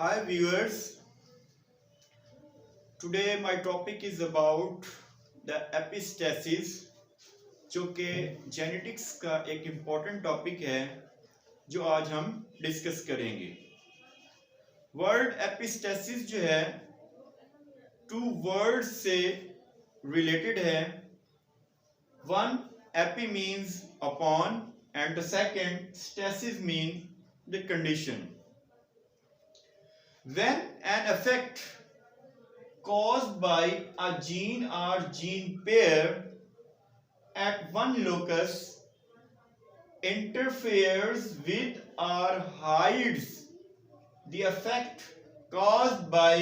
Hi viewers, today my topic is about the epistasis जो कि genetics का एक इम्पॉर्टेंट टॉपिक है जो आज हम डिस्कस करेंगे। वर्ड एपिस्टेसिस जो है टू वर्ड से रिलेटेड है। One AP means upon and the second stasis mean the condition. When an effect caused by a gene or gene pair at one locus interferes with or hides the effect caused by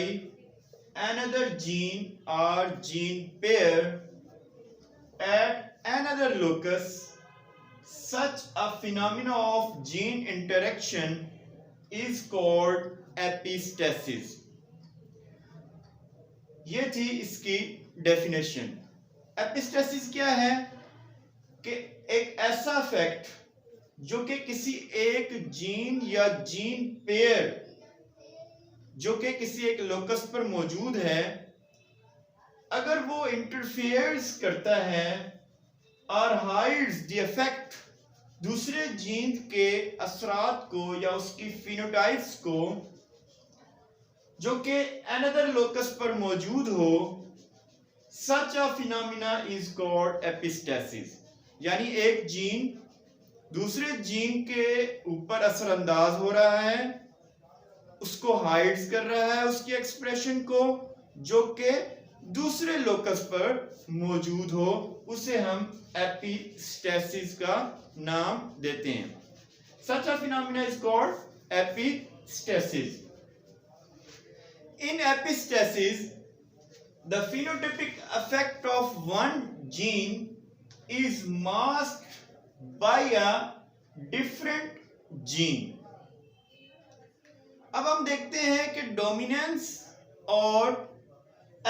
another gene or gene pair at another locus, such a phenomena of gene interaction is called epistasis. ये थी इसकी definition. Epistasis क्या है कि एक ऐसा fact जो कि किसी एक जीन या जीन पेयर जो कि किसी एक लोकस पर मौजूद है, अगर वो इंटरफेयर्स करता है और हाइड्स द इफेक्ट दूसरे जीन के असरात को या उसकी फिनोटाइप्स को जो कि अनदर लोकस पर मौजूद हो, such a phenomena is called epistasis. यानी एक जीन दूसरे जीन के ऊपर असरअंदाज हो रहा है, उसको हाइड्स कर रहा है उसकी एक्सप्रेशन को, जो कि दूसरे लोकस पर मौजूद हो, उसे हम एपिस्टेसिस का नाम देते हैं। Such a phenomena is called epistasis. In epistasis, the phenotypic effect of one gene is masked by a different gene. अब हम देखते हैं कि डोमिनेंस और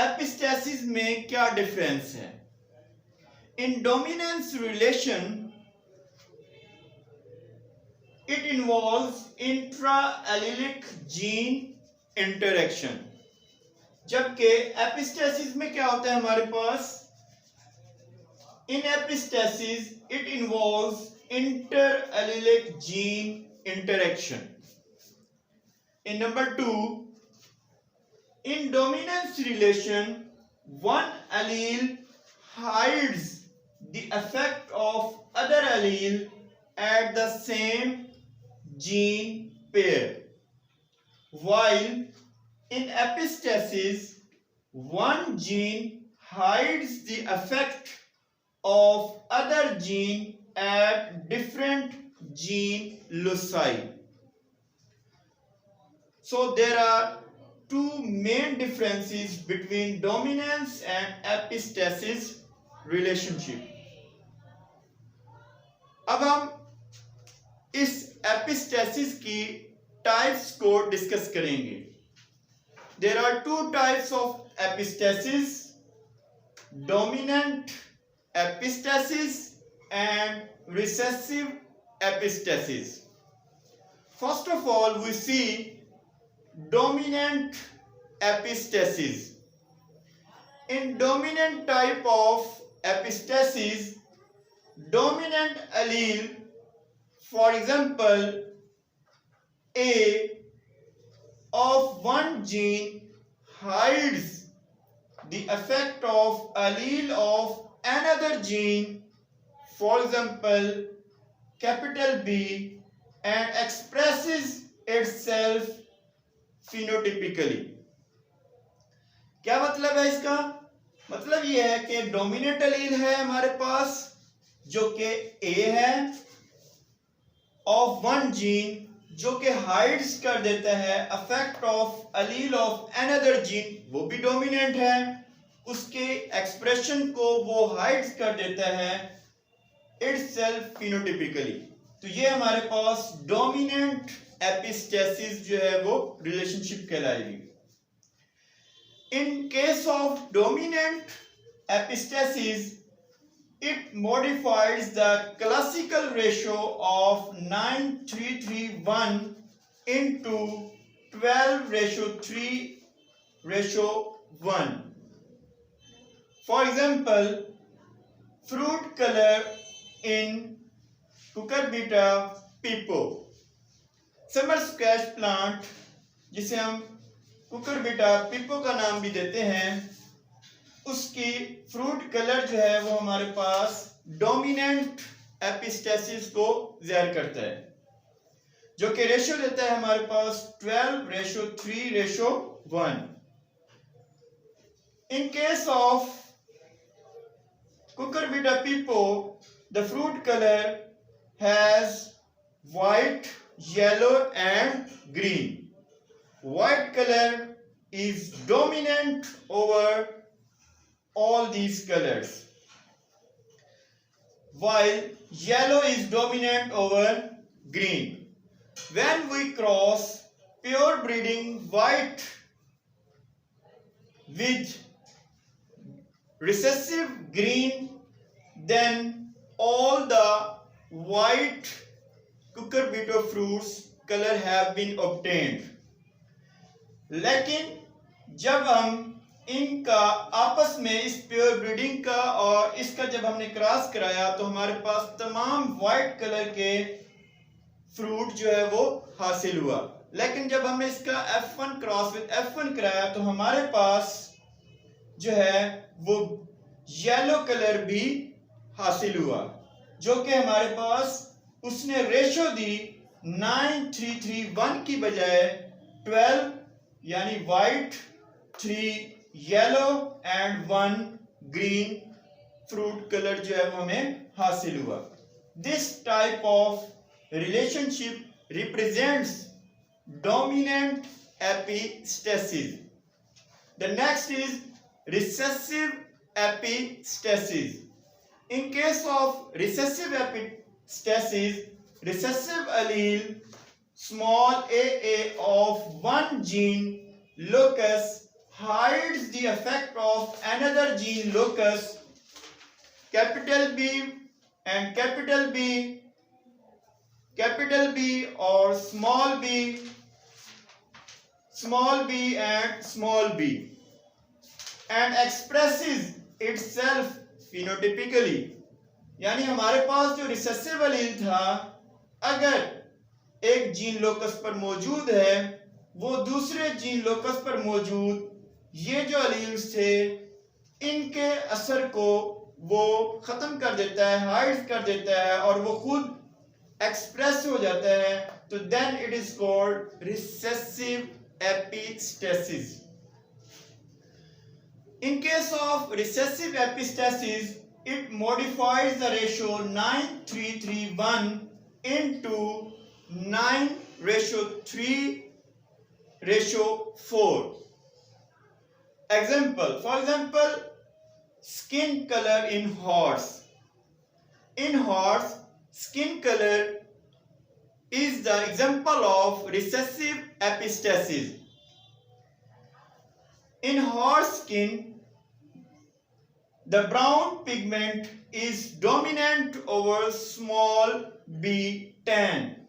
एपिस्टेसिस में क्या डिफरेंस है। In dominance relation it involves intra-allelic gene interaction, जबकि एपिस्टेसिस में क्या होता है हमारे पास, in epistasis it involves inter allelic gene interaction. In number two, in dominance relation one allele hides the effect of other allele at the same gene pair, while in epistasis one gene hides the effect of other gene at different gene loci. So there are two main differences between dominance and epistasis relationship. अब हम इस epistasis की types को discuss करेंगे। There are two types of epistasis, dominant epistasis and recessive epistasis. First of all we see dominant epistasis. In dominant type of epistasis, dominant allele, for example A of one gene hides the effect of allele of another gene, for example capital B, and expresses itself phenotypically. क्या मतलब है इसका? मतलब यह है कि dominant allele है हमारे पास जो कि A है ऑफ वन जीन, जो कि हाइड्स कर देता है effect of allele of another gene, वो भी डोमिनेंट है, उसके एक्सप्रेशन को वो हाइड्स कर देता है इटसेल्फ फिनोटिपिकली। तो ये हमारे पास डोमिनेंट एपिस्टेसिस जो है वो रिलेशनशिप कहलाएगी। In case of dominant epistasis, it modifies the classical ratio of 9:3:1 into 12:3:1. For example, fruit color in cucurbita pepo. Summer squash plant, जिसे हम कुकुरबिटा पिपो का नाम भी देते हैं, उसकी फ्रूट कलर जो है वो हमारे पास डोमिनेंट एपिस्टेसिस को ज़ाहिर करता है, जो कि रेशियो देता है हमारे पास 12:3:1. In case of cucurbita pepo, the fruit color has white, yellow and green. White color is dominant over all these colors, while yellow is dominant over green. When we cross pure breeding white with recessive green, then all the white cucurbita fruits color have been obtained. लेकिन जब हम इनका आपस में इस pure breeding का और इसका जब हमने क्रॉस कराया तो हमारे पास तमाम वाइट कलर के फ्रूट जो है वो हासिल हुआ. लेकिन जब हमने इसका F1 क्रॉस विद F1 कराया तो हमारे पास जो है वो येलो कलर भी हासिल हुआ, जो कि हमारे पास उसने रेशो दी 9:3:1 की बजाय 12, यानी white, 3 yellow and 1 green fruit colour जो है वो हमें हासिल हुआ. This type of relationship represents dominant epistasis. The next is recessive epistasis. In case of recessive epistasis, recessive allele small aa of one gene locus hides the effect of another gene locus, capital B and capital B or small b and small b, and expresses itself phenotypically. यानी हमारे पास जो recessive allele था, अगर एक gene locus पर मौजूद है, वो दूसरे जीन लोकस पर मौजूद ये जो एलील्स थे इनके असर को वो खत्म कर देता है, हाइड कर देता है और वो खुद एक्सप्रेस हो जाता है, तो then it is called recessive epistasis. In case of recessive epistasis, it modifies the ratio 9:3:1 into 9:3:4. For example, skin color in horse. In horse, skin color is the example of recessive epistasis. In horse skin, the brown pigment is dominant over small b tan.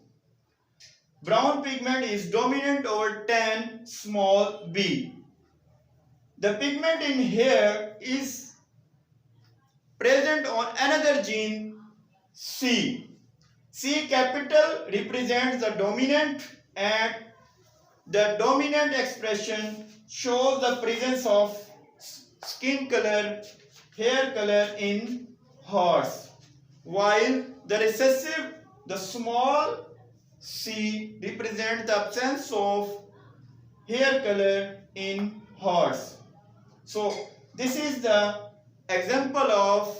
Brown pigment is dominant over tan small b. The pigment in hair is present on another gene C. C capital represents the dominant, and the dominant expression shows the presence of skin color, hair color in horse, while the recessive, the small c, represents the absence of hair color in horse. So this is the example of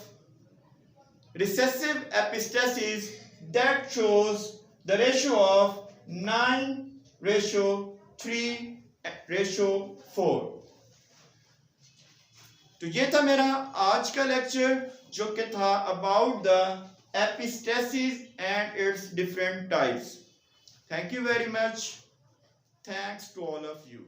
recessive epistasis that shows the ratio of 9:3:4. तो ये था मेरा आज का lecture, जो कि था about the epistasis and its different types. Thank you very much. Thanks to all of you.